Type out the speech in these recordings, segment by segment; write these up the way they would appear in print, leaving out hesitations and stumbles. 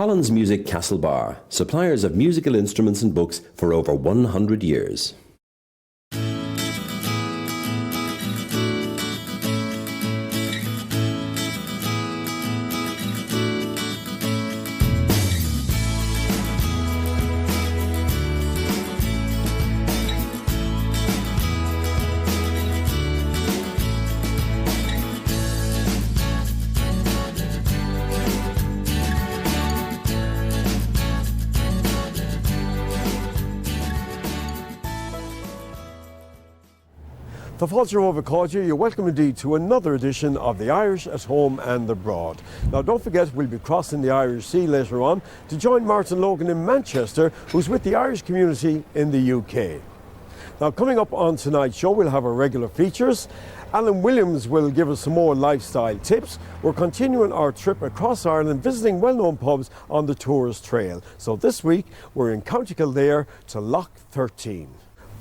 Collins Music Castlebar, suppliers of musical instruments and books for over 100 years. The Fáilte Rómhach Cáide, you're welcome indeed to another edition of the Irish at Home and Abroad. Now don't forget we'll be crossing the Irish Sea later on to join Martin Logan in Manchester, who's with the Irish community in the UK. Now coming up on tonight's show we'll have our regular features. Alan Williams will give us some more lifestyle tips. We're continuing our trip across Ireland visiting well-known pubs on the tourist trail. So this week we're in County Kildare to Loch 13.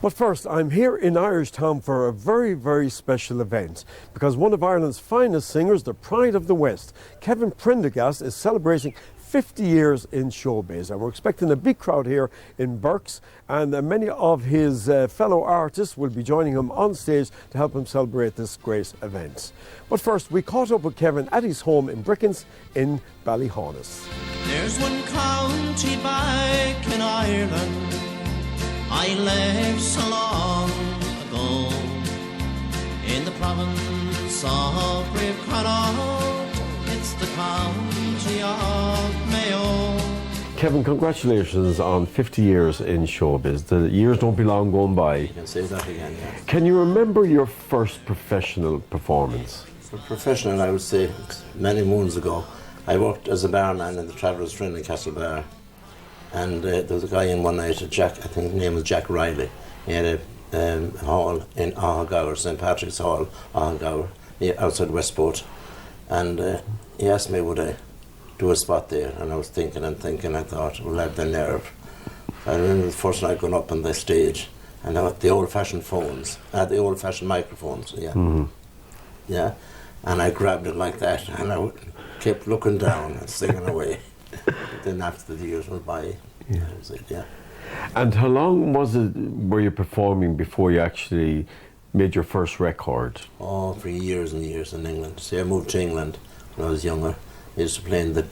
But first, I'm here in Irish Town for a very, very special event because one of Ireland's finest singers, the Pride of the West, Kevin Prendergast, is celebrating 50 years in showbiz. And we're expecting a big crowd here in Berks, and many of his fellow artists will be joining him on stage to help him celebrate this great event. But first, we caught up with Kevin at his home in Brickens in Ballyhaunis. There's one county back in Ireland I left so long ago, in the province of brave Connaught. It's the county of Mayo. Kevin, congratulations on 50 years in showbiz. The years don't be long going by. You can say that again, yeah. Can you remember your first professional performance? For professional, I would say many moons ago, I worked as a barman in the Travellers' Friend in Castlebar. And there was a guy in one night, Jack, I think his name was Jack Riley. He had a hall in Ahagower, St. Patrick's Hall, Ahagower, outside Westport. And he asked me would I do a spot there, and I was thinking, I thought, well, I have the nerve. I remember the first night going up on the stage, and I had the old-fashioned phones, the old-fashioned microphones, yeah. Mm-hmm. Yeah, and I grabbed it like that, and I kept looking down and singing away. Then after the years went by, that was it, yeah. And how long were you performing before you actually made your first record? Oh, for years and years in England. See, I moved to England when I was younger. I used to play in the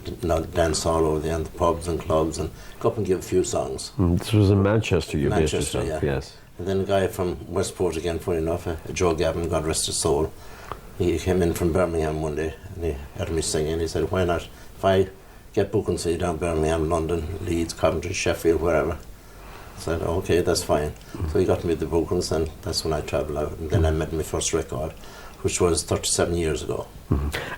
dance hall over there, and the pubs and clubs, and go up and give a few songs. This was in Manchester, you based yourself, yeah. Yes. And then a guy from Westport again, funny enough, Joe Gavin, God rest his soul, he came in from Birmingham one day, and he heard me singing. He said, why not, if I get bookings, say, down Birmingham, London, Leeds, Coventry, Sheffield, wherever. I said, okay, that's fine. So he got me the bookings, and that's when I travelled out. And then I made my first record, which was 37 years ago.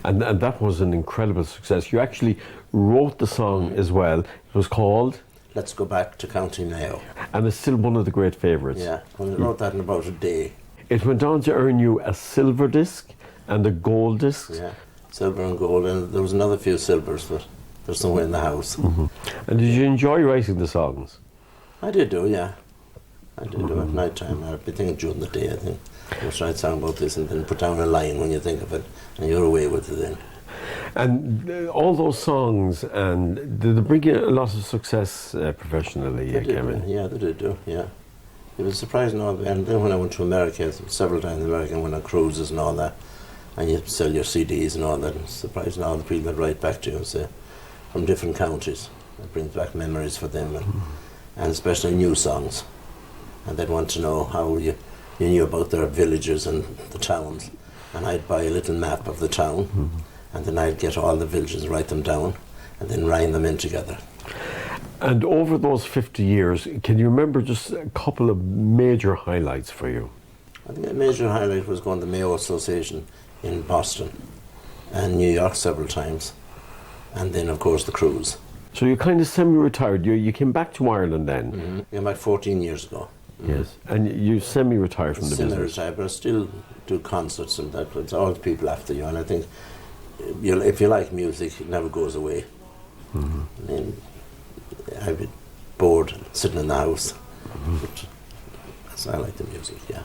And that was an incredible success. You actually wrote the song as well. It was called Let's Go Back to County Mayo. And it's still one of the great favourites. Yeah, I wrote that in about a day. It went on to earn you a silver disc and a gold disc. Yeah, silver and gold, and there was another few silvers, but there's somewhere in the house. And did you enjoy writing the songs? I did do, yeah. I did do at night time. I'd be thinking during the day, I think. I was trying to song about this and then put down a line when you think of it, and you're away with it then. And all those songs, and did they bring you a lot of success professionally, Kevin? Yeah, they did do, yeah. It was surprising, and then when I went to America, several times in America, and went on cruises and all that, and you sell your CDs and all that, it's surprising all the people that write back to you and say, from different counties. It brings back memories for them, and especially new songs. And they'd want to know how you knew about their villages and the towns. And I'd buy a little map of the town, and then I'd get all the villages, write them down, and then rhyme them in together. And over those 50 years, can you remember just a couple of major highlights for you? I think a major highlight was going to the Mayo Association in Boston and New York several times, and then of course the cruise. So you're kind of semi-retired. You came back to Ireland then? Yeah, about 14 years ago. Yes, and you semi-retired from the business? Semi-retired, but I still do concerts and that. It's all the people after you, and I think if you like music, it never goes away. I mean, I'd be bored sitting in the house. But so I like the music, yeah.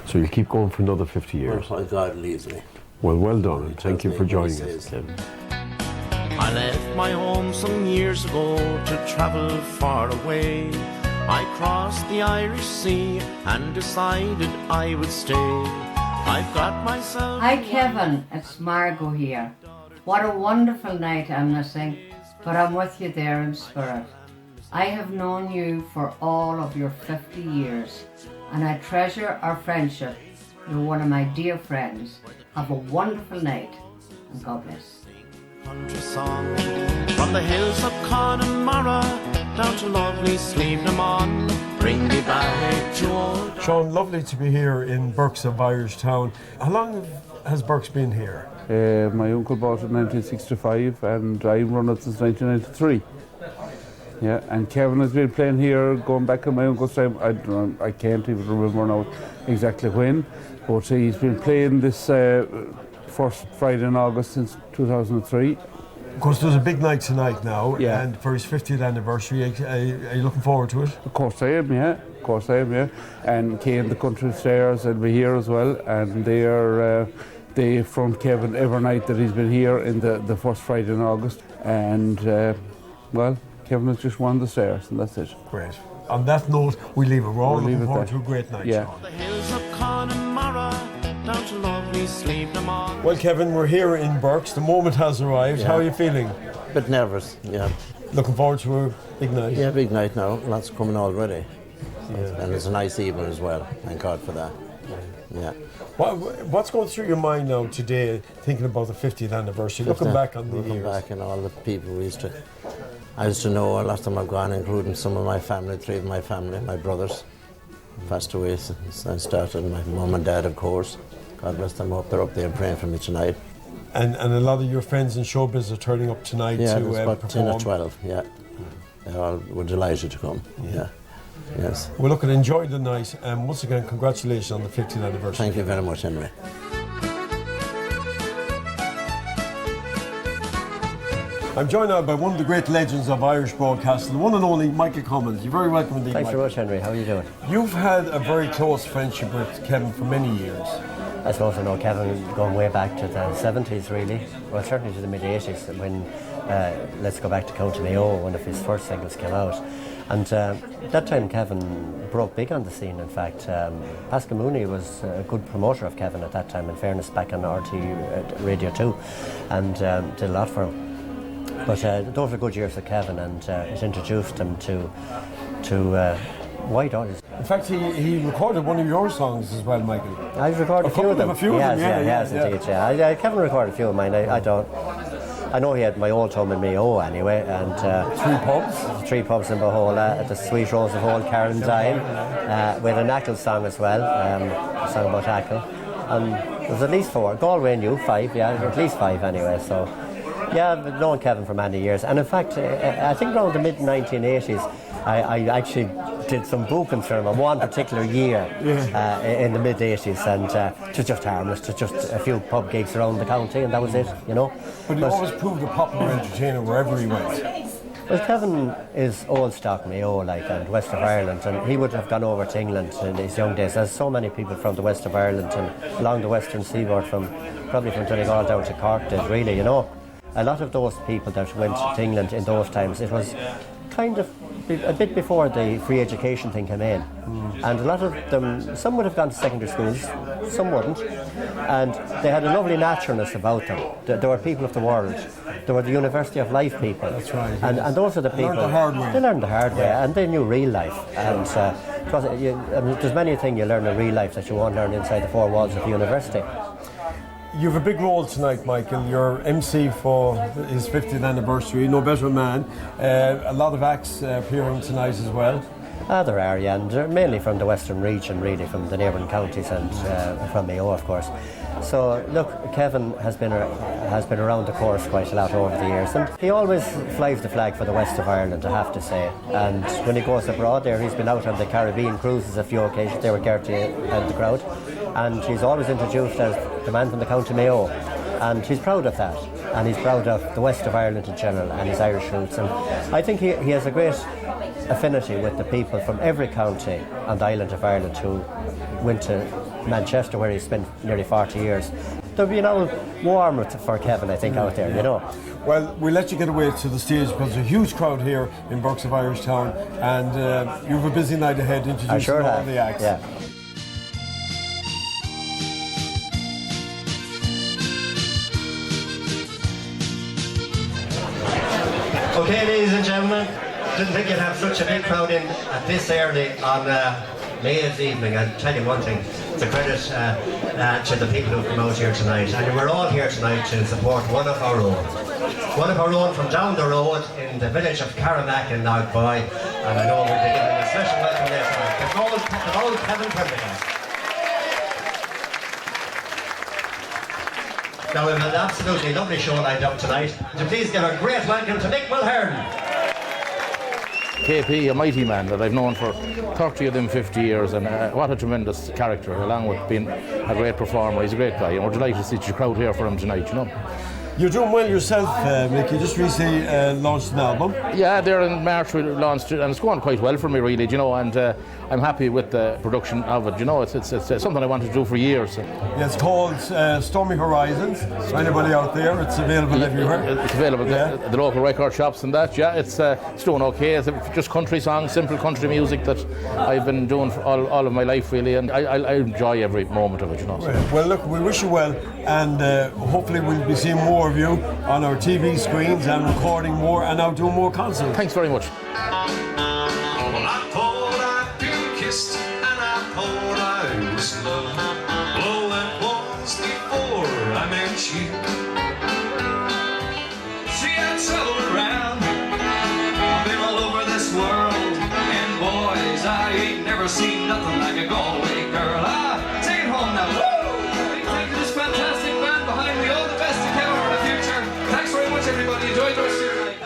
So you'll keep going for another 50 years? Well, God leaves me. Well done, and thank you for joining us, Kevin. I left my home some years ago to travel far away. I crossed the Irish Sea and decided I would stay. I've got myself... Hi Kevin, it's Margot here. What a wonderful night I'm missing, but I'm with you there in spirit. I have known you for all of your 50 years, and I treasure our friendship. You're one of my dear friends. Have a wonderful night, and God bless. Country song from the hills of Connemara down to lovely Slievenamon. Bring me back to old. Sean, lovely to be here in Burke's of Irishtown. How long has Burke's been here? My uncle bought it in 1965 and I run it since 1993. Yeah, and Kevin has been playing here going back in my uncle's time. I can't even remember now exactly when, but he's been playing this first Friday in August since 2003. Of course, there's a big night tonight now, Yeah. and for his 50th anniversary, are you looking forward to it? Of course I am, yeah. Of course I am, yeah. And Kane, the Country Stars, will be here as well, and they front Kevin every night that he's been here in the first Friday in August. And well, Kevin has just won the Stars, and that's it. Great. On that note, we leave it. We're all We'll leave looking it forward there. to a great night, Yeah. Sean. The hills of Connemara down to lovely Slievenamon. Well, Kevin, we're here in Burke's. The moment has arrived. Yeah. How are you feeling? Bit nervous, yeah. Looking forward to a big night? Yeah, big night now. Lots coming already. And it's a nice evening as well. Thank God for that. Yeah. What's going through your mind now today, thinking about the 50th anniversary, looking back on the Looking years? back and all the people I used to know. A lot of them have gone, including some of my family, 3 of my family, my brothers, passed away since I started. My mum and dad, of course. God bless them up. They're up there praying for me tonight. And a lot of your friends in showbiz are turning up tonight Yeah, to there's about 10 perform. or 12, yeah. They all were delighted to come, yeah. Yes. Well, look, and enjoy the night, and once again, congratulations on the 50th anniversary. Thank you very much, Henry. I'm joined now by one of the great legends of Irish broadcasting, the one and only Michael Cummins. You're very welcome indeed, Thanks Michael. very much, Henry. How are you doing? You've had a very close friendship with Kevin for many years. I suppose I know Kevin going way back to the 70s, really. Well, certainly to the mid-80s, when Let's Go Back to County Mayo, one of his first singles came out. And that time Kevin broke big on the scene, in fact. Pascal Mooney was a good promoter of Kevin at that time, in fairness, back on RT Radio 2, and did a lot for him. But those were good years with Kevin, and it introduced him to wide audience. In fact, he recorded one of your songs as well, Michael. I've recorded A couple of them, a few of them, yeah, he has yeah. indeed, yeah. Kevin recorded a few of mine. I know he had my old home in Mayo anyway, and 3 pubs in Bahola, at the Sweet Rose of Old Carandine, with an Ackle song as well, a song about Ackle. And there's at least 4. Galway knew 5, yeah, at least 5 anyway, so. Yeah, I've known Kevin for many years, and in fact, I think around the mid-1980s, I actually did some bookings for him on one particular year in the mid-80s, and it was just harmless, it was just a few pub gigs around the county, and that was it, you know. But he always proved a popular entertainer wherever he went. Well, Kevin is old stock Mayo, and west of Ireland, and he would have gone over to England in his young days. There's so many people from the west of Ireland and along the western seaboard, probably from Donegal down to Cork, did really, you know. A lot of those people that went to England in those times, it was kind of a bit before the free education thing came in. And a lot of them, some would have gone to secondary schools, some wouldn't. And they had a lovely naturalness about them. They were people of the world. They were the University of Life people. That's right. And those are the people. Learned the hard way. They learned the hard way, and they knew real life. And there's many things you learn in real life that you won't learn inside the 4 walls of the university. You have a big role tonight, Michael. You're MC for his 50th anniversary, No Better Man. A lot of acts appearing tonight as well. There are, yeah, and they're mainly from the western region, really, from the neighbouring counties, and from Mayo, of course. So, look, Kevin has been around the course quite a lot over the years, and he always flies the flag for the west of Ireland, I have to say. And when he goes abroad there, he's been out on the Caribbean cruises a few occasions. They were Gertie and the crowd, and he's always introduced as the man from the County Mayo, and he's proud of that, and he's proud of the west of Ireland in general and his Irish roots. And I think he has a great affinity with the people from every county on the island of Ireland who went to Manchester, where he spent nearly 40 years. there'll be an old warmer for Kevin, I think, out there, you know. Well, we'll let you get away to the stage because there's a huge crowd here in Burks of Irishtown, and you have a busy night ahead introducing I sure all have. the acts. Yeah. Okay, ladies and gentlemen, didn't think you'd have such a big crowd in at this early on May's evening. I'll tell you one thing, it's a credit to the people who've come out here tonight. And we're all here tonight to support one of our own. One of our own from down the road in the village of Caramack in Knockboy. And I know we'll be giving a special welcome there tonight. The old Kevin Prendergast. Now, we have an absolutely lovely show lined up tonight. So please give a great welcome to Nick Mulhern. KP, a mighty man that I've known for 30 of them 50 years, and what a tremendous character, along with being a great performer. He's a great guy, and we're delighted to see the crowd here for him tonight, you know. You're doing well yourself, Mick. You just recently launched an album. Yeah, there in March we launched it, and it's going quite well for me, really, you know, and I'm happy with the production of it. You know, it's something I wanted to do for years. Yeah, it's called Stormy Horizons. For anybody out there, it's available everywhere. It's available at the local record shops and that. Yeah, it's doing okay. It's just country songs, simple country music that I've been doing for all of my life, really, and I enjoy every moment of it, you know. So. Well, look, we wish you well, and hopefully we'll be seeing more of you on our TV screens and recording more and now doing more concerts. Thanks very much. Well, I thought I'd been kissed and I thought I was loved. Oh, that was before I met you. See, I traveled around, I've been all over this world, and boys, I ain't never seen nothing like a Galway girl. Take it home now. Woo! Thank you, this fantastic band behind me. All the best to Kevin for the future. Thanks very much, everybody. Enjoy the rest of your night.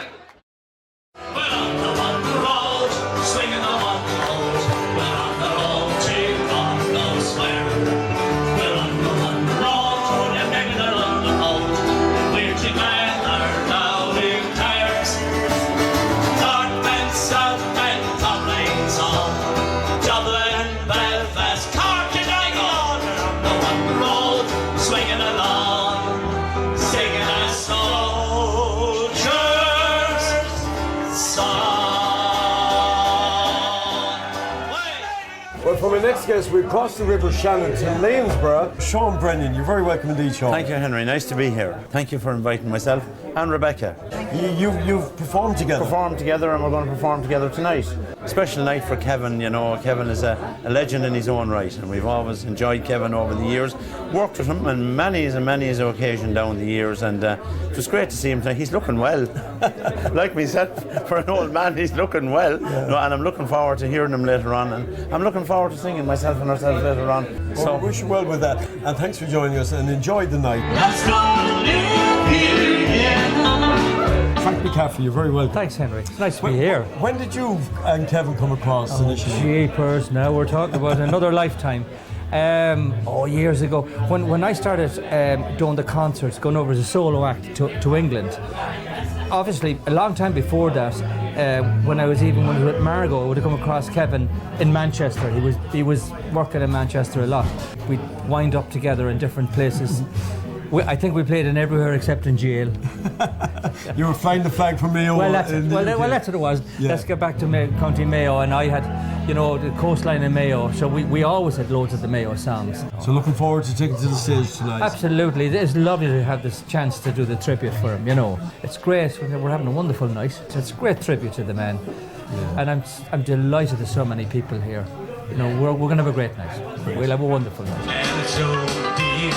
Well, on the one road, swinging the one road. Well, on the road to God knows where. Well, on the one road, and maybe they're on the road. We're together down in tires. North and south and Dublin's on. Dublin, Belfast, Cork and Donegal. We're on the one road, swinging along, singing a soldier's song. Well, for my next guest, we've crossed the River Shannon to Lanesborough. Sean Brennan, you're very welcome indeed, Sean. Thank you, Henry. Nice to be here. Thank you for inviting myself and Rebecca. You've performed together. Performed together, and we're going to perform together tonight. Special night for Kevin. You know, Kevin is a legend in his own right, and we've always enjoyed Kevin over the years. Worked with him on many an occasion down the years, and it was great to see him tonight. He's looking well. Like myself, for an old man, he's looking well. Yeah. No, and I'm looking forward to hearing him later on, and I'm looking forward to singing myself and ourselves later on. Well, we wish you well with that, and thanks for joining us, and enjoy the night. Let's go live here again. Frank McCaffrey, you're very welcome. Thanks, Henry. It's nice to be here. When did you and Kevin come across initially? Jeepers, now we're talking about another lifetime. Years ago, when I started doing the concerts, going over as a solo act to England. Obviously, a long time before that, when I was with Margot, I would have come across Kevin in Manchester. He was working in Manchester a lot. We'd wind up together in different places. I think we played in everywhere except in jail. You were flying the flag for Mayo. Well, that's what it was. Yeah. Let's get back to County Mayo, and I had, the coastline in Mayo, so we always had loads of the Mayo songs. So looking forward to taking to the stage tonight. Absolutely, it's lovely to have this chance to do the tribute for him. It's great. We're having a wonderful night. It's a great tribute to the man, and I'm delighted there's so many people here. We're going to have a great night. We'll have a wonderful night. And so do you.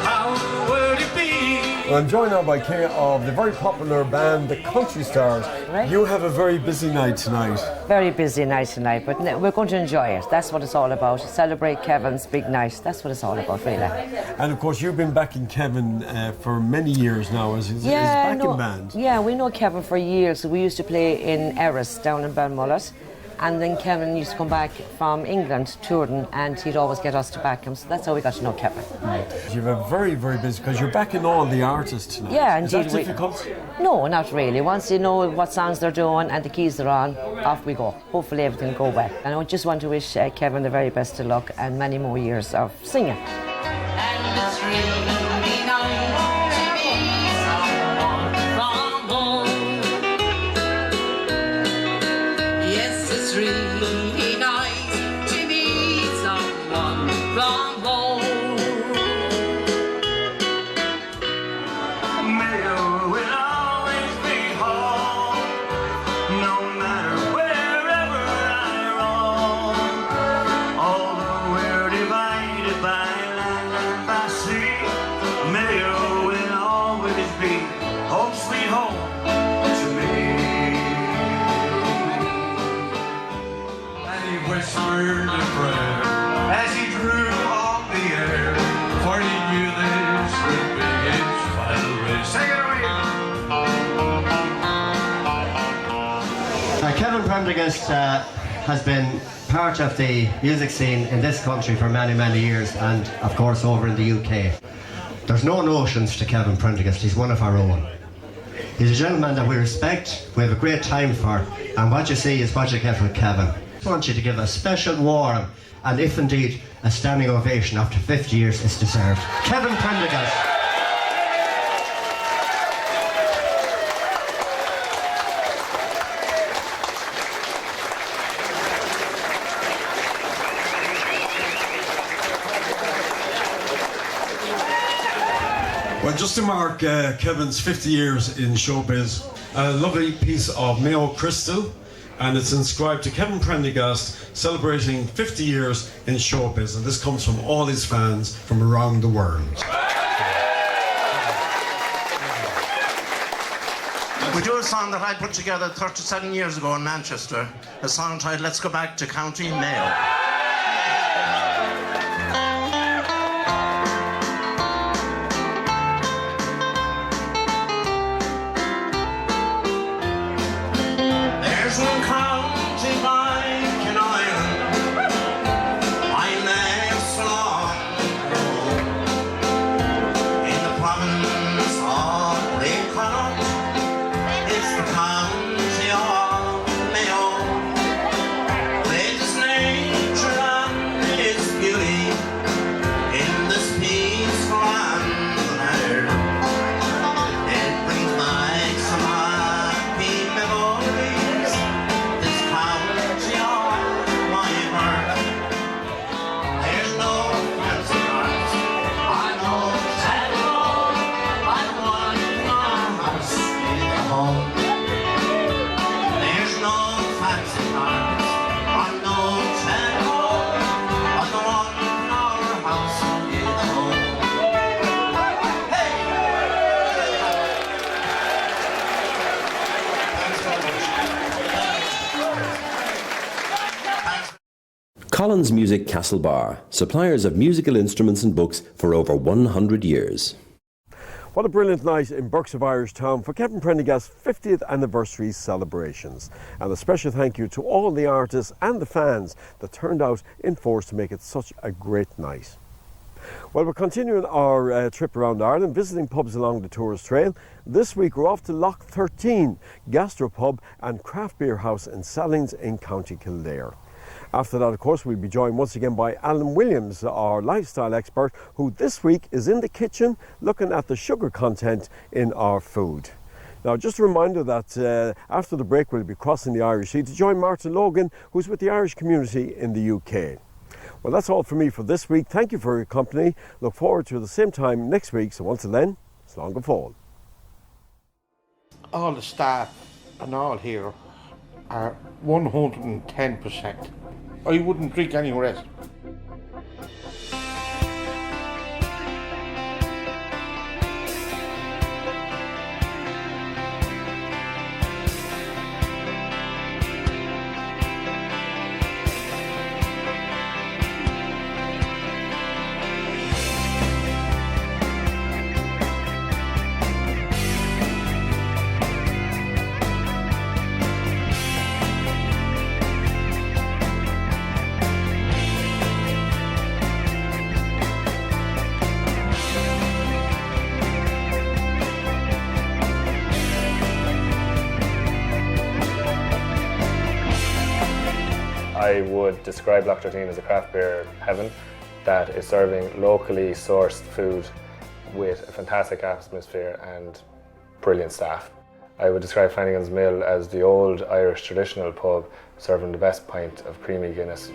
How would it be? Well, I'm joined now by King of the very popular band, the Country Stars. Right. You have a very busy night tonight. Very busy night tonight, but we're going to enjoy it. That's what it's all about. Celebrate Kevin's big night. That's what it's all about, really. And of course, you've been backing Kevin for many years now as his backing band. Yeah, we know Kevin for years. We used to play in Erris down in Balmullet. And then Kevin used to come back from England touring, and he'd always get us to back him. So that's how we got to know Kevin. You have a very, very busy, because you're backing all the artists tonight. Yeah, Is indeed. that difficult? No, not really. Once you know what songs they're doing and the keys they're on, off we go. Hopefully everything will go well. And I just want to wish Kevin the very best of luck and many more years of singing. And it's really nice to meet someone from home. Yes, it's really nice to meet someone from home. Mayo will always be home, no matter wherever I roam. Although we're divided by land and by sea, Mayo will always be home sweet home to me. And he whispered a prayer as he drew on the air, for he knew this would be his final race. Take it away! Kevin Prendergast has been part of the music scene in this country for many, many years, and of course over in the UK. There's no notions to Kevin Prendergast, he's one of our own. He's a gentleman that we respect, we have a great time for, and what you see is what you get with Kevin. I want you to give a special warm, and if indeed a standing ovation after 50 years is deserved. Kevin Prendergast. Well, just to mark Kevin's 50 years in showbiz, a lovely piece of Mayo crystal, and it's inscribed to Kevin Prendergast, celebrating 50 years in showbiz, and this comes from all his fans from around the world. We do a song that I put together 37 years ago in Manchester, a song titled Let's Go Back to County Mayo. There's no county like an island, I next long in the province of Lake Connaught. It's the county of Mayo, with its nature and its beauty, in this peaceful land there. It brings back some happy memories, this county of my birth. There's no fancy cars, I know telephone, I want my house in the home. There's no fancy cars, I know telephone, I want our house in the home. Hey! Collins Music Castlebar, suppliers of musical instruments and books for over 100 years. What a brilliant night in Burks of Irish Town for Kevin Prendergast's 50th anniversary celebrations. And a special thank you to all the artists and the fans that turned out in force to make it such a great night. Well, we're continuing our trip around Ireland, visiting pubs along the Tourist Trail. This week we're off to Loch 13, Gastropub and Craft Beer House in Sallings in County Kildare. After that, of course, we'll be joined once again by Alan Williams, our lifestyle expert, who this week is in the kitchen looking at the sugar content in our food. Now, just a reminder that after the break, we'll be crossing the Irish Sea to join Martin Logan, who's with the Irish community in the UK. Well, that's all from me for this week. Thank you for your company. Look forward to the same time next week. So until then, slán go fóill. All the staff and all here are 110%. I wouldn't drink anywhere else. I would describe Loch 13 as a craft beer heaven. that is serving locally sourced food with a fantastic atmosphere and brilliant staff. I would describe Flanagan's Mill as the old Irish traditional pub serving the best pint of creamy Guinness.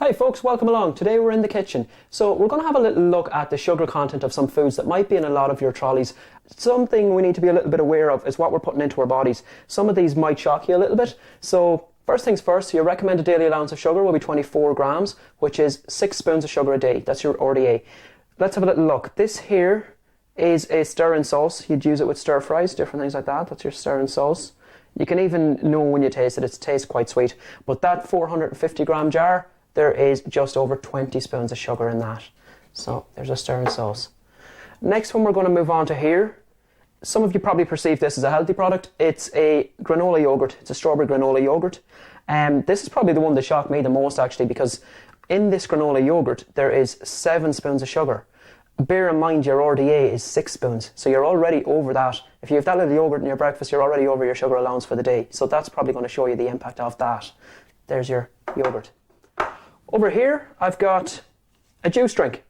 Hi folks, welcome along. Today we're in the kitchen. So we're going to have a little look at the sugar content of some foods that might be in a lot of your trolleys. Something we need to be a little bit aware of is what we're putting into our bodies. Some of these might shock you a little bit. So first things first, your recommended daily allowance of sugar will be 24 grams, which is 6 spoons of sugar a day. That's your RDA. Let's have a little look. This here is a stir-in sauce. You'd use it with stir fries, different things like that. That's your stir-in sauce. You can even know when you taste it, it tastes quite sweet. But that 450 gram jar, there is just over 20 spoons of sugar in that. So there's a stir-in sauce. Next one we're going to move on to here. Some of you probably perceive this as a healthy product. It's a granola yogurt. It's a strawberry granola yogurt. This is probably the one that shocked me the most actually, because in this granola yogurt there is 7 spoons of sugar. Bear in mind your RDA is 6 spoons, so you're already over that. If you have that little yogurt in your breakfast, you're already over your sugar allowance for the day. So that's probably going to show you the impact of that. There's your yogurt. Over here, I've got a juice drink.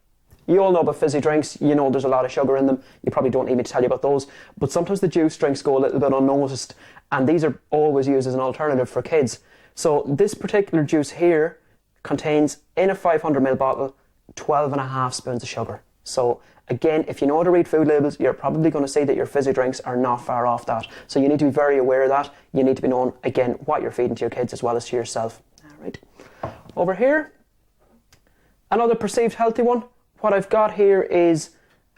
You all know about fizzy drinks. You know there's a lot of sugar in them. You probably don't need me to tell you about those. But sometimes the juice drinks go a little bit unnoticed, and these are always used as an alternative for kids. So this particular juice here contains, in a 500ml bottle, 12.5 spoons of sugar. So again, if you know how to read food labels, you're probably going to see that your fizzy drinks are not far off that. So you need to be very aware of that. You need to be knowing, again, what you're feeding to your kids as well as to yourself. All right. Over here, another perceived healthy one. What I've got here is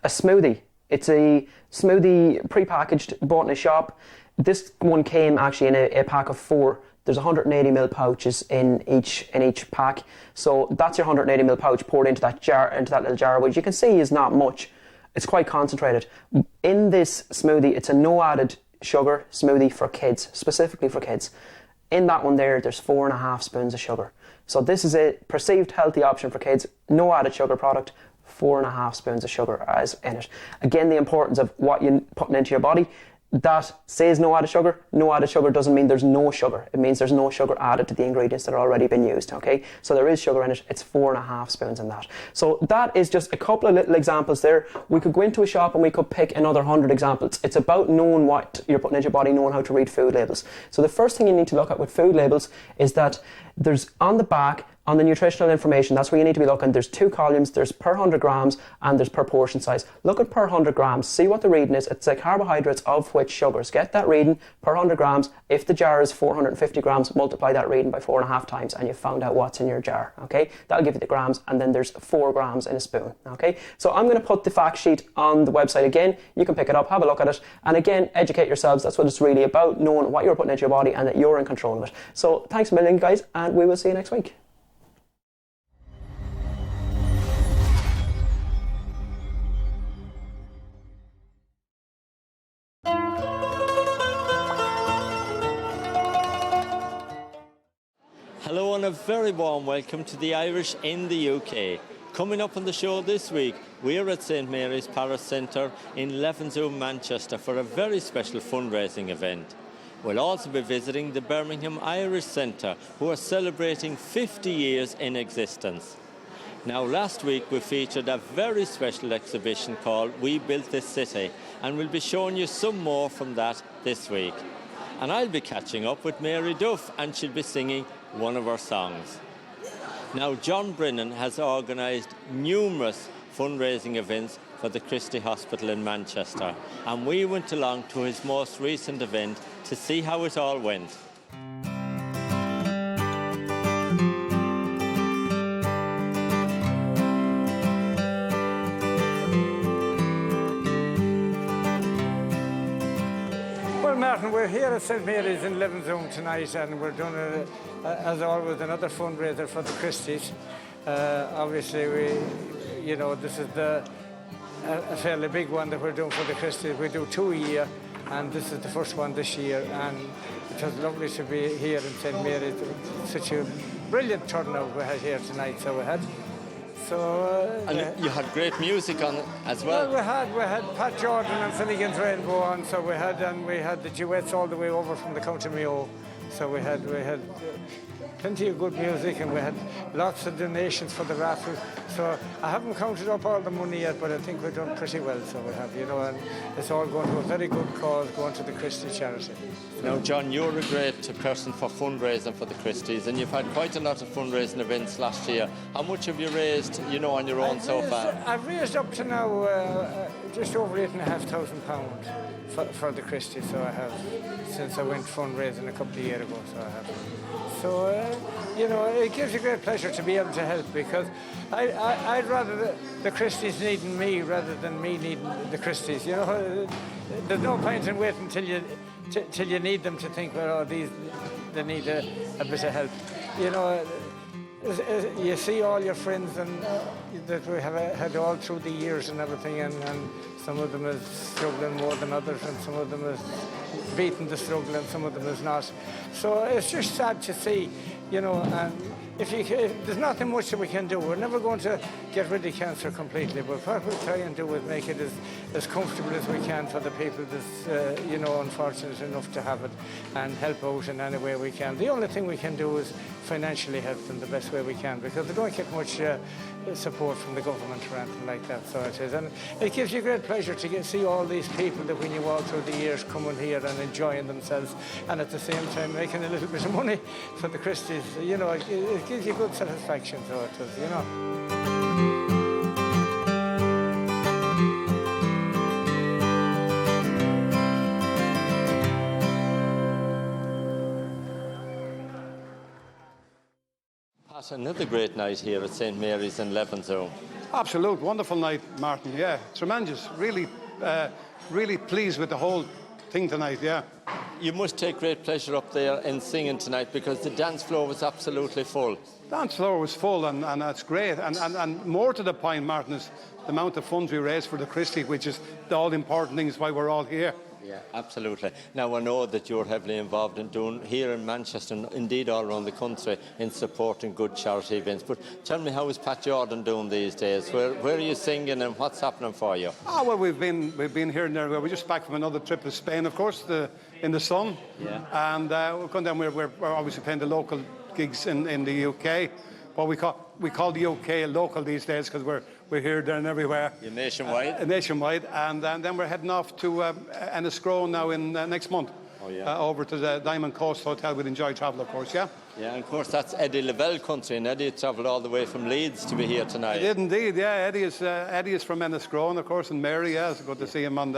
a smoothie. It's a smoothie pre-packaged, bought in a shop. This one came actually in a pack of 4. There's 180ml pouches in each pack. So that's your 180ml pouch poured into that jar, into that little jar, which you can see is not much. It's quite concentrated. In this smoothie, it's a no added sugar smoothie for kids, specifically for kids. In that one there's 4.5 spoons of sugar. So this is a perceived healthy option for kids, no added sugar product, 4.5 spoons of sugar as in it. Again, the importance of what you're putting into your body. That says no added sugar. No added sugar doesn't mean there's no sugar. It means there's no sugar added to the ingredients that are already been used, okay? So there is sugar in it. It's 4.5 spoons in that. So that is just a couple of little examples there. We could go into a shop and we could pick another 100 examples. It's about knowing what you're putting into your body, knowing how to read food labels. So the first thing you need to look at with food labels is that there's on the back, on the nutritional information, that's where you need to be looking. There's 2 columns, there's per 100 grams and there's per portion size. Look at per 100 grams, see what the reading is. It's the carbohydrates of which sugars. Get that reading per 100 grams. If the jar is 450 grams, multiply that reading by 4.5 times and you've found out what's in your jar, okay? That'll give you the grams, and then there's 4 grams in a spoon, okay? So I'm going to put the fact sheet on the website again. You can pick it up, have a look at it, and again, educate yourselves. That's what it's really about, knowing what you're putting into your body and that you're in control of it. So thanks a million, guys, and we will see you next week. Hello and a very warm welcome to the Irish in the UK. Coming up on the show this week, we're at St Mary's Parish Centre in Levenshulme, Manchester for a very special fundraising event. We'll also be visiting the Birmingham Irish Centre, who are celebrating 50 years in existence. Now, last week we featured a very special exhibition called We Built This City, and we'll be showing you some more from that this week. And I'll be catching up with Mary Duff, and she'll be singing one of her songs. Now, John Brennan has organised numerous fundraising events for the Christie Hospital in Manchester, and we went along to his most recent event to see how it all went. Well, Martin, we're here at St Mary's in Levenshulme tonight, and we're doing, as always, another fundraiser for the Christies. Obviously, this is a fairly big one that we're doing for the Christies. We do 2 a year, and this is the first one this year, and it was lovely to be here in St Mary's. Such a brilliant turnout we had here tonight, so we had. And you had great music on as well. Well, we had Pat Jordan and Finnegan's Rainbow on, so we had the duets all the way over from the County Mayo. So we had plenty of good music, and we had lots of donations for the raffle. So I haven't counted up all the money yet, but I think we've done pretty well. So we have, and it's all going to a very good cause, going to the Christie charity. Now, John, you're a great person for fundraising for the Christies, and you've had quite a lot of fundraising events last year. How much have you raised, on your own so far? I've raised up to now just over £8,500 for the Christie, so I have, since I went fundraising a couple of years ago, so I have. So, it gives you great pleasure to be able to help, because I'd rather the Christies needing me rather than me needing the Christies. There's no point in waiting till you need them to think, well, they need a bit of help. You see all your friends and that we have had all through the years and everything, and some of them is struggling more than others, and some of them is beating the struggle, and some of them is not. So it's just sad to see, and if there's nothing much that we can do. We're never going to get rid of cancer completely, but what we try and do is make it as comfortable as we can for the people that's, unfortunate enough to have it, and help out in any way we can. The only thing we can do is financially help them the best way we can, because they don't get much support from the government or anything like that. So it is, and it gives you great pleasure to see all these people that we knew all through the years coming here and enjoying themselves, and at the same time making a little bit of money for the Christies. It gives you good satisfaction, so it does, Pat, another great night here at St Mary's in Levenshulme. Absolute wonderful night, Martin. Yeah, tremendous. Really pleased with the whole thing tonight. Yeah. You must take great pleasure up there in singing tonight, because the dance floor was absolutely full. Dance floor was full, and that's great. And more to the point, Martin, is the amount of funds we raised for the Christie, which is the all important thing, is why we're all here. Yeah, absolutely. Now, I know that you're heavily involved in doing here in Manchester, and indeed all around the country, in supporting good charity events. But tell me, how is Pat Jordan doing these days? Where are you singing, and what's happening for you? Oh, well, we've been here and there. We're just back from another trip to Spain, of course, in the sun. Yeah. And we've gone down. We're obviously playing the local gigs in the UK. But we call the UK local these days, because we're here, there and everywhere. You're nationwide? Nationwide. And then we're heading off to Enniscrone now in next month. Oh, yeah. Over to the Diamond Coast Hotel with Enjoy Travel, of course, yeah? Yeah, and of course that's Eddie Lavelle country, and Eddie travelled all the way from Leeds to be here tonight. He did indeed, yeah. Eddie is from Enniscrone, of course, and Mary, yeah. It's good to see him on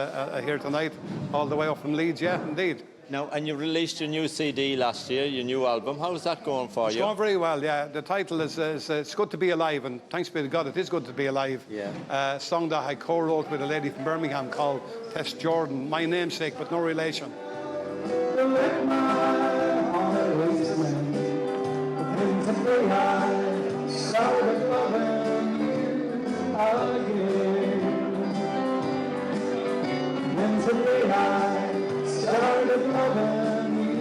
here tonight, all the way up from Leeds, yeah, indeed. Now, and you released your new CD last year, your new album. How's that going for you? It's going very well, yeah. The title is It's Good to Be Alive, and thanks be to God, it is good to be alive. Yeah. A song that I co-wrote with a lady from Birmingham called Tess Jordan, my namesake, but no relation. Let my heart always win. The things that I started loving you again. And today I started loving you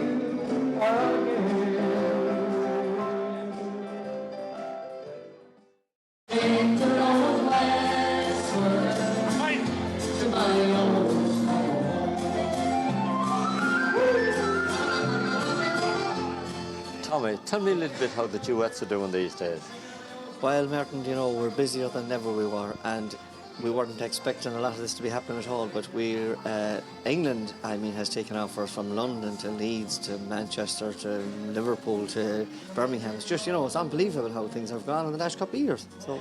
again. In the long westward to my own. Tommy, tell me a little bit how the duets are doing these days. Well, Martin, we're busier than ever we were, and we weren't expecting a lot of this to be happening at all, but England, has taken off for us, from London to Leeds to Manchester to Liverpool to Birmingham. It's just, it's unbelievable how things have gone in the last couple of years. So.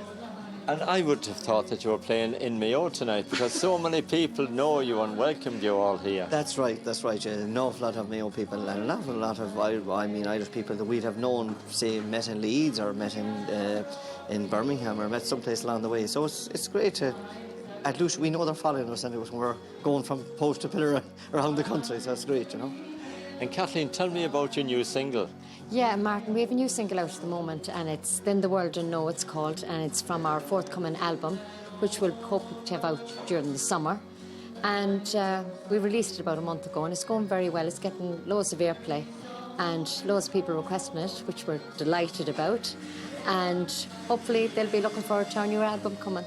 And I would have thought that you were playing in Mayo tonight, because so many people know you and welcomed you all here. That's right. An awful lot of Mayo people, and an awful lot of Irish people that we'd have known, say, met in Leeds or met in Birmingham or met someplace along the way. So it's great to at least we know they're following us and we're going from post to pillar around the country, so that's great, you know. And Kathleen, tell me about your new single. Yeah, Martin, we have a new single out at the moment, and it's Then the World Will Know, it's called, and it's from our forthcoming album, which we'll hope to have out during the summer. And we released it about a month ago, and it's going very well. It's getting loads of airplay, and loads of people requesting it, which we're delighted about. And hopefully they'll be looking forward to our new album coming,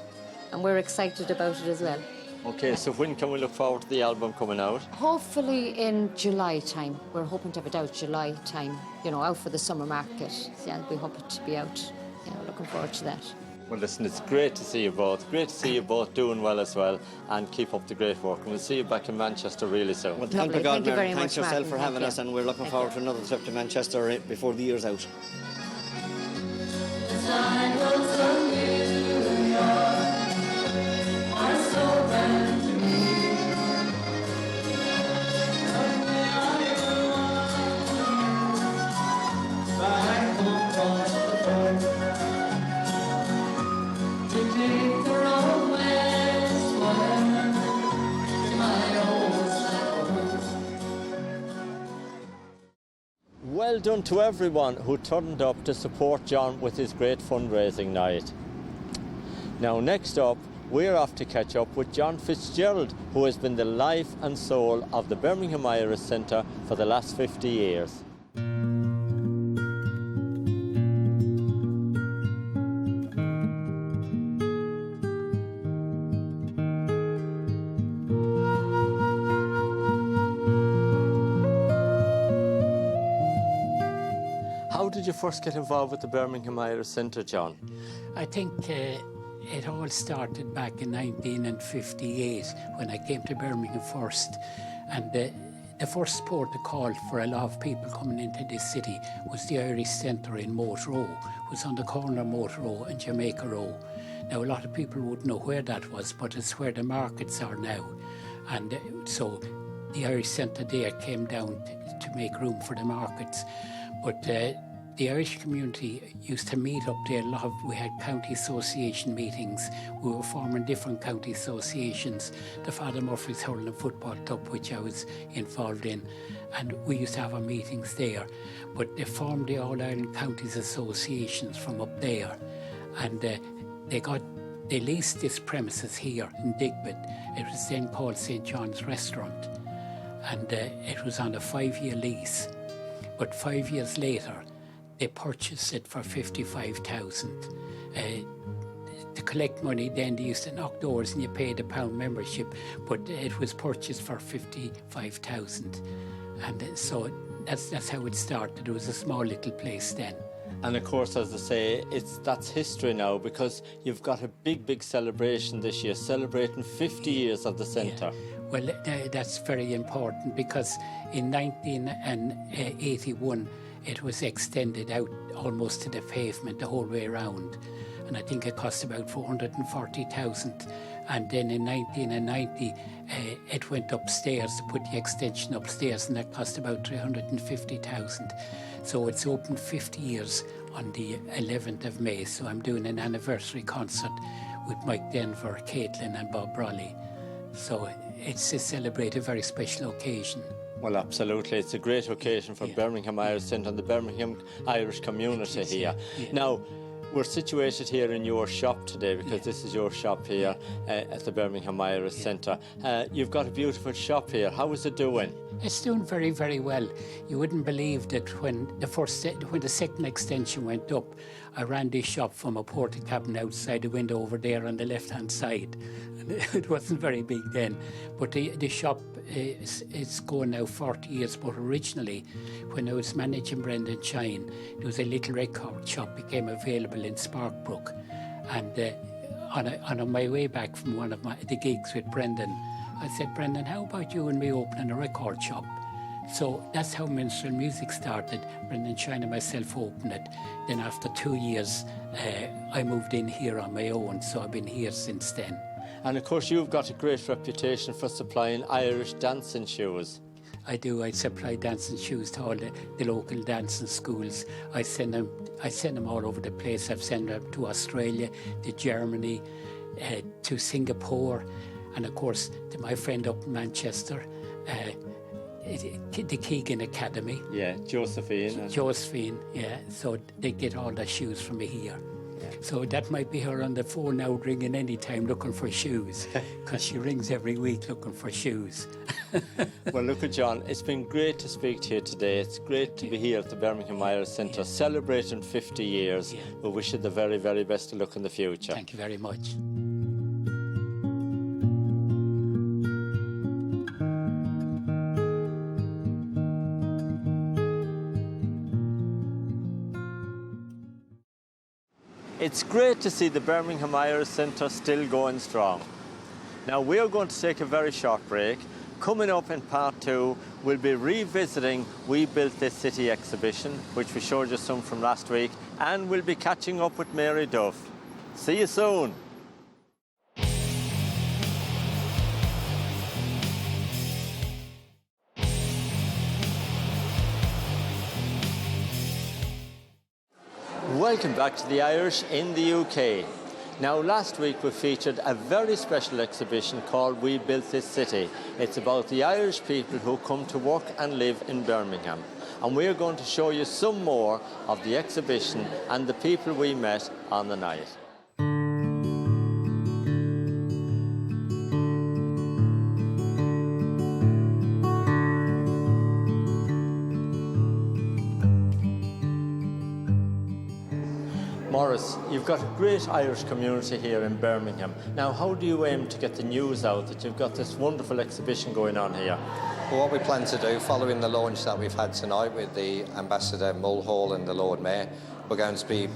and we're excited about it as well. Okay, so when can we look forward to the album coming out? Hopefully in July time. We're hoping to have it out July time, you know, out for the summer market. Yeah, we hope it to be out. Yeah, looking forward to that. Well, listen, it's great to see you both. Great to see you both doing well as well, and keep up the great work. And we'll see you back in Manchester really soon. Well, thank you very much, thanks yourself for having us, and we're looking forward to another trip to Manchester before the year's out. Well done to everyone who turned up to support John with his great fundraising night. Now, next up, we're off to catch up with John Fitzgerald, who has been the life and soul of the Birmingham Irish Centre for the last 50 years. How did you first get involved with the Birmingham Irish Centre, John? I think it all started back in 1958 when I came to Birmingham first. And the first port of call for a lot of people coming into this city was the Irish Centre in Moat Row. It was on the corner of Moat Row and Jamaica Row. Now, a lot of people wouldn't know where that was, but it's where the markets are now. And so the Irish Centre there came down to make room for the markets. But the Irish community used to meet up there a lot. We had county association meetings. We were forming different county associations. The Father Murphy's Hurling and Football Club, which I was involved in, and we used to have our meetings there. But they formed the All-Ireland Counties Associations from up there, and they leased this premises here in Digbeth. It was then called St. John's Restaurant, and it was on a 5-year lease. But 5 years later, they purchased it for 55,000. To collect money, then they used to knock doors and you paid a £1 membership, but it was purchased for 55,000. And so that's how it started. It was a small little place then. And of course, as I say, that's history now, because you've got a big celebration this year, celebrating 50 years of the centre. Yeah. Well, that's very important, because in 1981 it was extended out almost to the pavement the whole way around, and I think it cost about 440,000. And then in 1990 it went upstairs to put the extension upstairs, and that cost about 350,000. So it's open 50 years on the 11th of May. So I'm doing an anniversary concert with Mike Denver, Caitlin and Bob Brawley. So it's to celebrate a very special occasion. Well, absolutely. It's a great occasion for Birmingham Irish Centre and the Birmingham Irish community here. Yeah. Now, we're situated here in your shop today, because this is your shop here at the Birmingham Irish Centre. You've got a beautiful shop here. How is it doing? It's doing very, very well. You wouldn't believe that when the second extension went up, I ran this shop from a porta cabin outside the window over there on the left-hand side. It wasn't very big then, but the shop is going now 40 years. But originally, when I was managing Brendan Shine, there was a little record shop became available in Sparkbrook, and on my way back from one of the gigs with Brendan, I said, Brendan, how about you and me opening a record shop? So that's how Minstrel Music started. Brendan Shine and myself opened it. Then after 2 years, I moved in here on my own, so I've been here since then. And of course, you've got a great reputation for supplying Irish dancing shoes. I do. I supply dancing shoes to all the local dancing schools. I send them all over the place. I've sent them to Australia, to Germany, to Singapore, and of course to my friend up in Manchester, the Keegan Academy. Yeah, Josephine. Josephine, yeah. So they get all the shoes from me here. So that might be her on the phone now ringing any time looking for shoes, because she rings every week looking for shoes. Well, look at John, it's been great to speak to you today. It's great to be here at the Birmingham Irish Centre, celebrating 50 years. We wish you the very, very best of luck in the future. Thank you very much. It's great to see the Birmingham Irish Centre still going strong. Now we're going to take a very short break. Coming up in part 2, we'll be revisiting We Built This City exhibition, which we showed you some from last week, and we'll be catching up with Mary Duff. See you soon. Welcome back to the Irish in the UK. Now last week we featured a very special exhibition called We Built This City. It's about the Irish people who come to work and live in Birmingham. And we're going to show you some more of the exhibition and the people we met on the night. Morris, you've got a great Irish community here in Birmingham. Now, how do you aim to get the news out that you've got this wonderful exhibition going on here? Well, what we plan to do, following the launch that we've had tonight with the Ambassador Mulhall and the Lord Mayor, we're going to be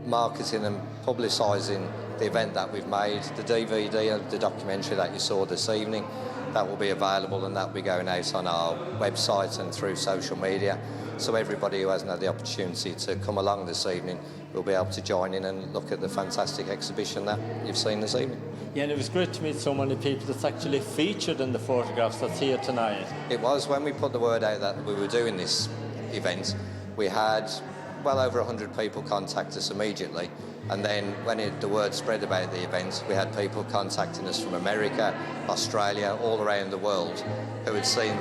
marketing and publicising the event that we've made, the DVD of the documentary that you saw this evening. That will be available, and that will be going out on our website and through social media. So everybody who hasn't had the opportunity to come along this evening will be able to join in and look at the fantastic exhibition that you've seen this evening. Yeah, and it was great to meet so many people that's actually featured in the photographs that's here tonight. It was. When we put the word out that we were doing this event, we had well over 100 people contact us immediately. And then when the word spread about the event, we had people contacting us from America, Australia, all around the world, who had seen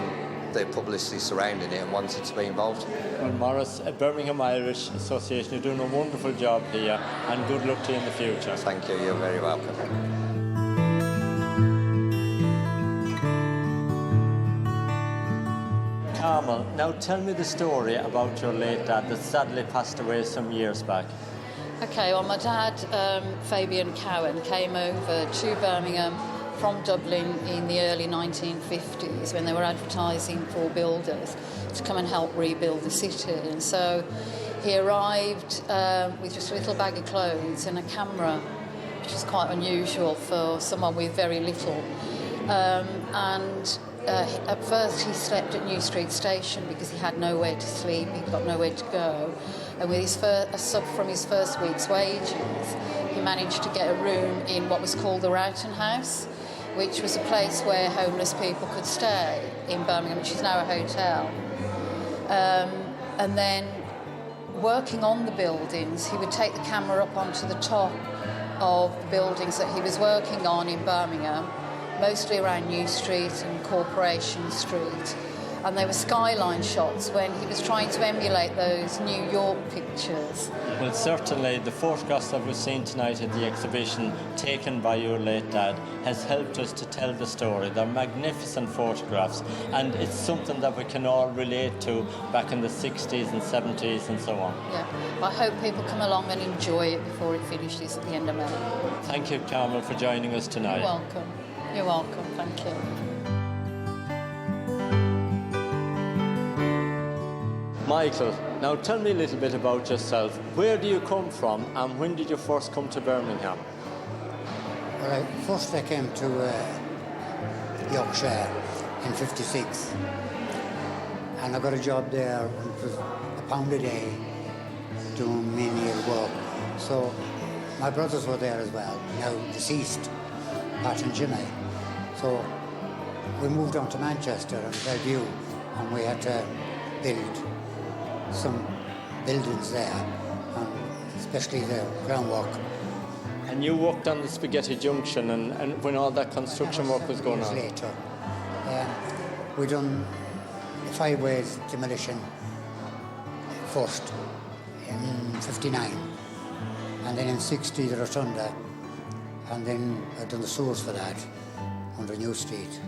the publicity surrounding it and wanted to be involved. Well, Morris, Birmingham Irish Association, you're doing a wonderful job here, and good luck to you in the future. Thank you, you're very welcome. Carmel, now tell me the story about your late dad that sadly passed away some years back. Okay, well, my dad, Fabian Cowan, came over to Birmingham from Dublin in the early 1950s when they were advertising for builders to come and help rebuild the city. And so he arrived with just a little bag of clothes and a camera, which is quite unusual for someone with very little. At first he slept at New Street Station because he had nowhere to sleep, he'd got nowhere to go. And with a sub from his first week's wages, he managed to get a room in what was called the Rowton House, which was a place where homeless people could stay in Birmingham, which is now a hotel. And then, working on the buildings, he would take the camera up onto the top of the buildings that he was working on in Birmingham, mostly around New Street and Corporation Street. And they were skyline shots when he was trying to emulate those New York pictures. Well, certainly the photographs that we've seen tonight at the exhibition taken by your late dad has helped us to tell the story. They're magnificent photographs, and it's something that we can all relate to back in the 60s and 70s and so on. Yeah, I hope people come along and enjoy it before it finishes at the end of May. Thank you, Carmel, for joining us tonight. You're welcome. You're welcome. Thank you. Michael, now tell me a little bit about yourself. Where do you come from, and when did you first come to Birmingham? Well, first I came to Yorkshire in '56, and I got a job there, and it was £1 a day, doing menial work. So my brothers were there as well, now deceased, Pat and Jimmy. So we moved on to Manchester and Bellevue, and we had to build some buildings there, and especially the groundwork And you worked on the Spaghetti Junction and when all that construction work was going on? Later. We done the 5 ways demolition first in 59, and then in 60 the rotunda, and then I done the sewers for that under New Street.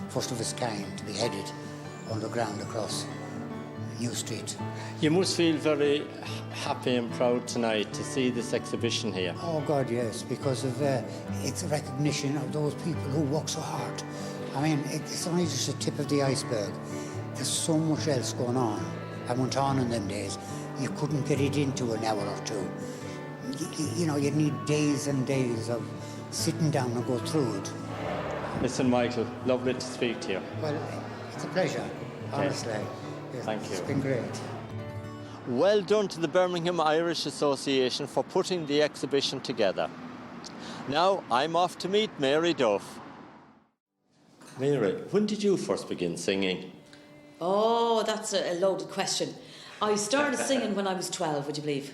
First of its kind to be headed underground across New Street. You must feel very happy and proud tonight to see this exhibition here. Oh God, yes, because of it's a recognition of those people who work so hard. I mean, it's only just the tip of the iceberg. There's so much else going on. I went on in them days. You couldn't get it into an hour or two. You know, you'd need days and days of sitting down and go through it. Listen, Michael, lovely to speak to you. Well, it's a pleasure, honestly. Thank you. It's been great. Well done to the Birmingham Irish Association for putting the exhibition together. Now I'm off to meet Mary Duff. Mary, when did you first begin singing? Oh, that's a loaded question. I started singing when I was 12, would you believe?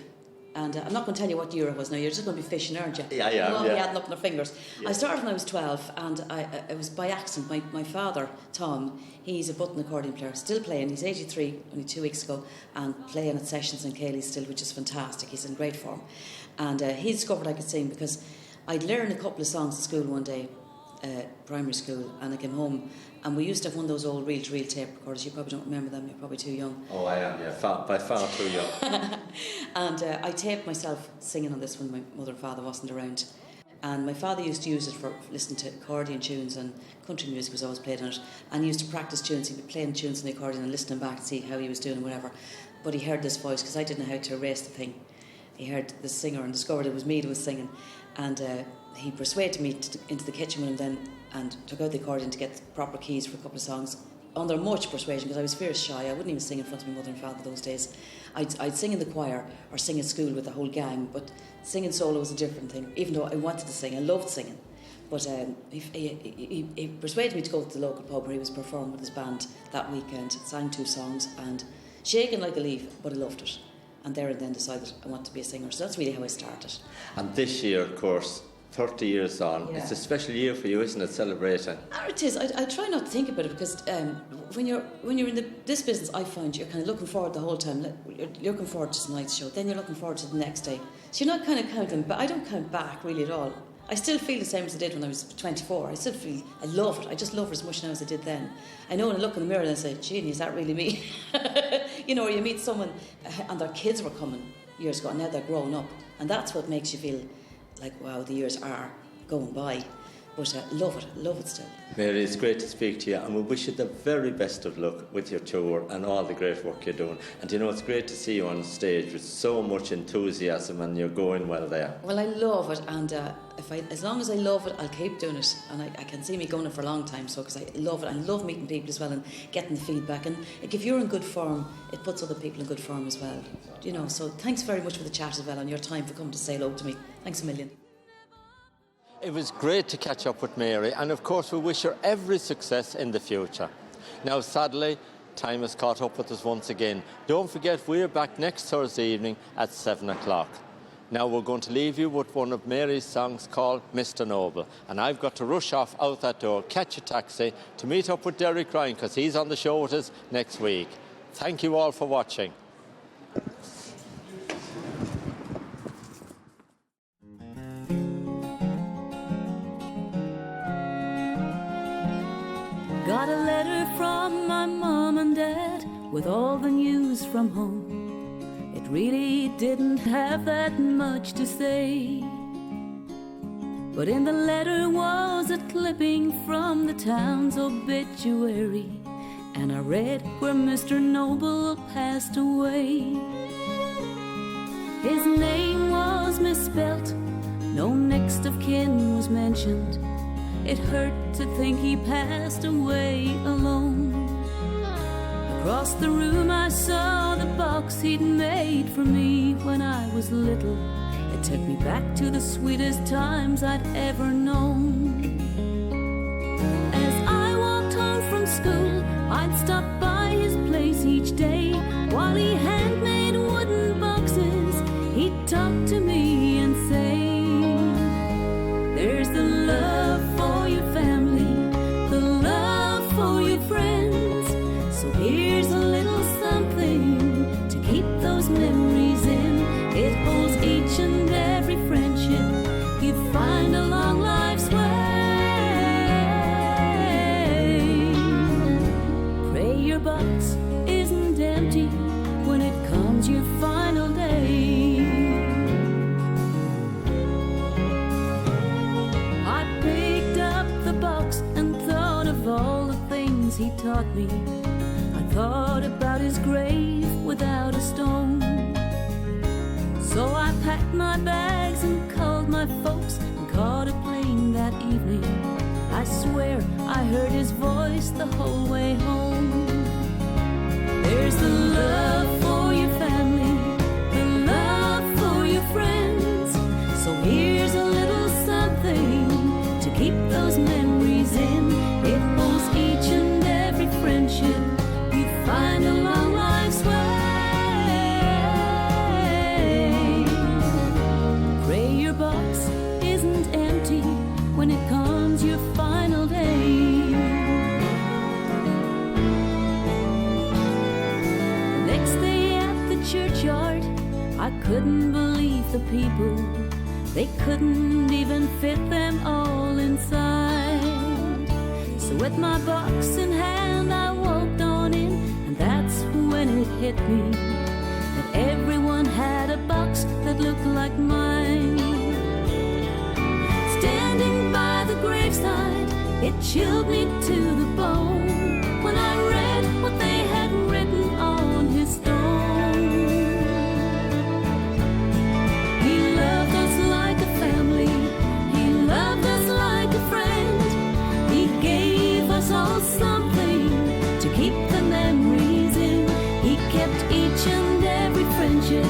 And I'm not going to tell you what year it was now. You're just going to be fishing, aren't you? Yeah, yeah. We'll all yeah. be adding up their fingers. Yeah. I started when I was 12, and it was by accident. My father, Tom, he's a button accordion player, still playing. He's 83, only 2 weeks ago, and playing at sessions in Cayley still, which is fantastic. He's in great form. And he discovered I could sing because I'd learned a couple of songs at school one day, primary school, and I came home, and we used to have one of those old reel-to-reel tape recorders. You probably don't remember them, you're probably too young. Oh, I am, yeah, by far too young. And I taped myself singing on this when my mother and father wasn't around. And my father used to use it for listening to accordion tunes, and country music was always played on it. And he used to practice tunes. He'd be playing tunes on the accordion and listening back to see how he was doing and whatever. But he heard this voice, because I didn't know how to erase the thing. He heard the singer and discovered it was me that was singing. And he persuaded me into the kitchen with him then, and took out the accordion to get the proper keys for a couple of songs. Under much persuasion, because I was fierce shy. I wouldn't even sing in front of my mother and father those days. I'd sing in the choir or sing at school with the whole gang, but singing solo was a different thing. Even though I wanted to sing, I loved singing. But he persuaded me to go to the local pub where he was performing with his band that weekend, sang 2 songs, and shaking like a leaf, but I loved it. And there and then decided I want to be a singer. So that's really how I started. And this year, of course, 30 years on, Yeah. it's a special year for you, isn't it, celebrating? It is. I try not to think about it, because when you're in this business, I find you're kind of looking forward the whole time. You're looking forward to tonight's show, then you're looking forward to the next day. So you're not kind of counting, but I don't count back really at all. I still feel the same as I did when I was 24. I still feel, I love it. I just love it as much now as I did then. I know when I look in the mirror and I say, gee, is that really me? You know, or you meet someone and their kids were coming years ago and now they're grown up. And that's what makes you feel like, wow, the years are going by. But love it still. Mary, it's great to speak to you, and we wish you the very best of luck with your tour and all the great work you're doing. And you know, it's great to see you on stage with so much enthusiasm, and you're going well there. Well, I love it, and as long as I love it, I'll keep doing it. And I can see me going it for a long time, so because I love it. I love meeting people as well and getting the feedback. And if you're in good form, it puts other people in good form as well. You know, so thanks very much for the chat as well and your time for coming to say hello to me. Thanks a million. It was great to catch up with Mary, and of course we wish her every success in the future. Now sadly, time has caught up with us once again. Don't forget, we're back next Thursday evening at 7 o'clock. Now we're going to leave you with one of Mary's songs called Mr. Noble, and I've got to rush off out that door, catch a taxi to meet up with Derek Ryan, because he's on the show with us next week. Thank you all for watching. Got a letter from my mom and dad with all the news from home. It really didn't have that much to say, but in the letter was a clipping from the town's obituary, and I read where Mr. Noble passed away. His name was misspelt, no next of kin was mentioned. It hurt to think he passed away alone. Across the room I saw the box he'd made for me when I was little. It took me back to the sweetest times I'd ever known. As I walked home from school, I'd stop by his place each day. While he handmade wooden boxes, he'd talk to me and say, your box isn't empty when it comes your final day. I picked up the box and thought of all the things he taught me. I thought about his grave without a stone. So I packed my bags and called my folks and caught a plane that evening. I swear I heard his voice the whole way home. There's the love for your family, the love for your friends. So here's a little something to keep those memories in. It holds each and every friendship you find along life's way. Pray your box isn't empty when it comes your final day. The next day at the churchyard, I couldn't believe the people. They couldn't even fit them all inside. So with my box in hand, I walked on in, and that's when it hit me that everyone had a box that looked like mine. Standing by the graveside, it chilled me to the bone when I read what they had written on his stone. He loved us like a family, he loved us like a friend. He gave us all something to keep the memories in. He kept each and every friendship